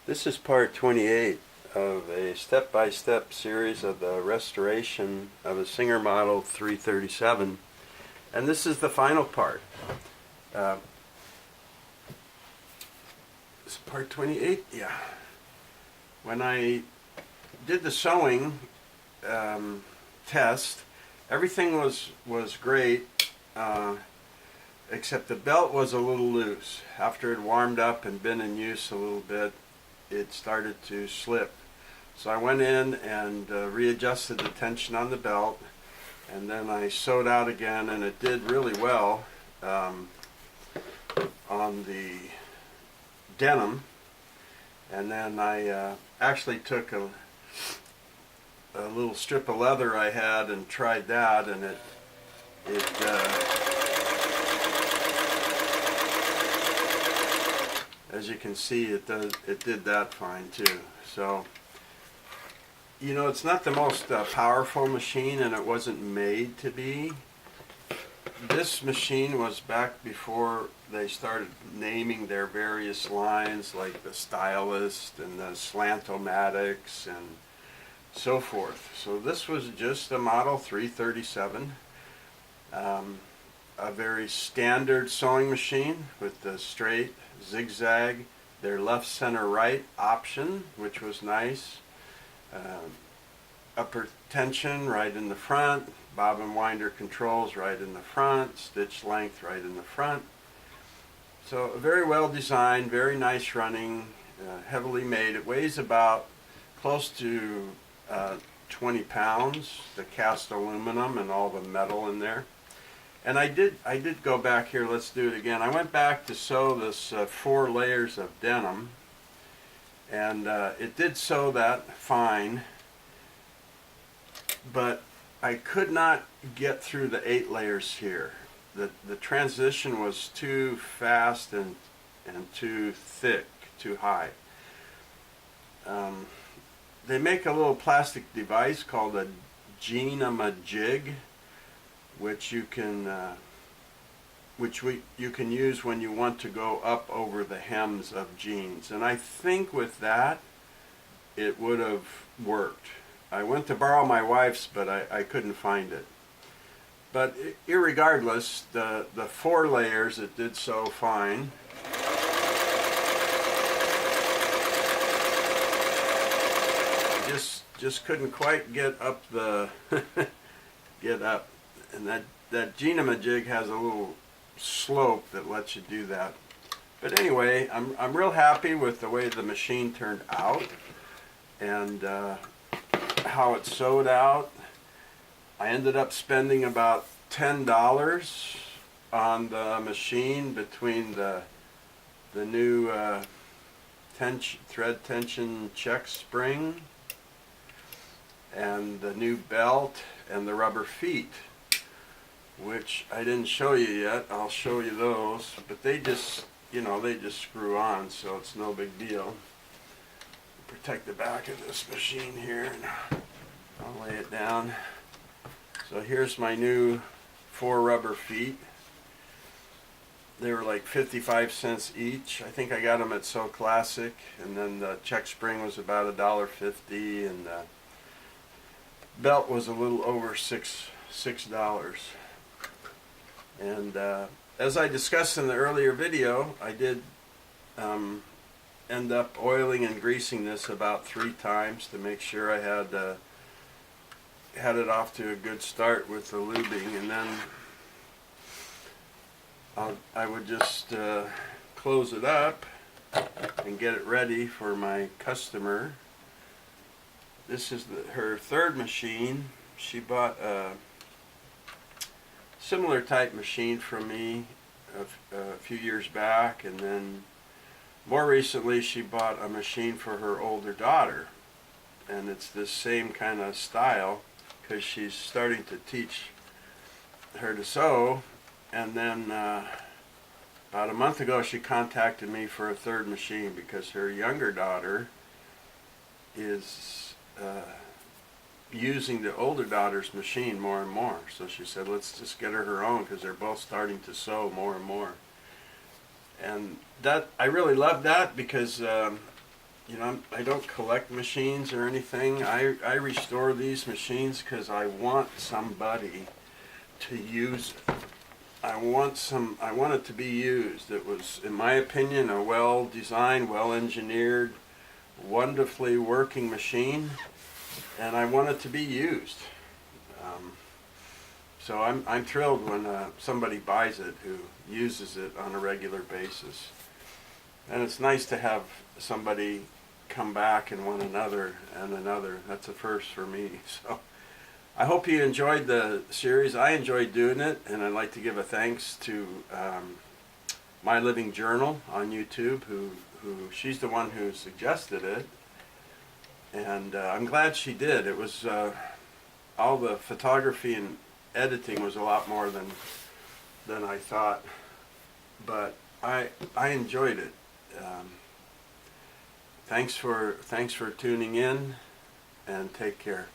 This is part 28 of a step-by-step series of the restoration of a Singer Model 337, and this is the final part. Uh, is it part 28? Yeah. When I did the sewing test, everything was great, except the belt was a little loose. After it warmed up and been in use a little bit, it started to slip. So I went in and readjusted the tension on the belt, and then I sewed out again, and it did really well on the denim. And then I actually took a little strip of leather I had and tried that, and it as you can see, it did that fine too. So, you know, it's not the most powerful machine, and it wasn't made to be. This machine was back before they started naming their various lines, like the Stylist and the Slant-O-Matics and so forth. So this was just a Model 337. A very standard sewing machine with the straight zigzag, their left center right option, which was nice. Upper tension right in the front, bobbin winder controls right in the front, stitch length right in the front. So very well designed, very nice running, heavily made. It weighs about close to 20 pounds, the cast aluminum and all the metal in there. And I did go back here. Let's do it again. I went back to sew this 4 layers of denim, and it did sew that fine, but I could not get through the 8 layers here. The transition was too fast and too thick, too high. They make a little plastic device called a Denim, which you can use when you want to go up over the hems of jeans. And I think with that it would have worked. I went to borrow my wife's, but I couldn't find it. But irregardless, the 4 layers, it did sew fine. Just couldn't quite get up the get up. And that Denim has a little slope that lets you do that. But anyway, I'm real happy with the way the machine turned out and how it sewed out. I ended up spending about $10 on the machine between the new thread tension check spring and the new belt and the rubber feet, which I didn't show you yet. I'll show you those, but they just, you know, they just screw on, so it's no big deal. Protect the back of this machine here, and I'll lay it down. So here's my new 4 rubber feet. They were like 55 cents each. I think I got them at So Classic, and then the check spring was about $1.50, and the belt was a little over $6. And as I discussed in the earlier video, I did end up oiling and greasing this about 3 times to make sure I had it off to a good start with the lubing, and then I would just close it up and get it ready for my customer. This is her 3rd machine. She bought a similar type machine from me a few years back, and then more recently she bought a machine for her older daughter, and it's this same kind of style because she's starting to teach her to sew. And then about a month ago she contacted me for a 3rd machine because her younger daughter is using the older daughter's machine more and more. So she said, let's just get her own, because they're both starting to sew more and more. And that, I really love that, because you know, I don't collect machines or anything. I restore these machines because I want somebody to use it. I want it to be used. It was, in my opinion, a well-designed, well-engineered, wonderfully working machine, and I want it to be used. So I'm thrilled when somebody buys it who uses it on a regular basis. And it's nice to have somebody come back and want another and another. That's a first for me. So I hope you enjoyed the series. I enjoyed doing it, and I'd like to give a thanks to My Living Journal on YouTube, who she's the one who suggested it. And I'm glad she did. It was all the photography and editing was a lot more than I thought, but I enjoyed it. Thanks for tuning in, and take care.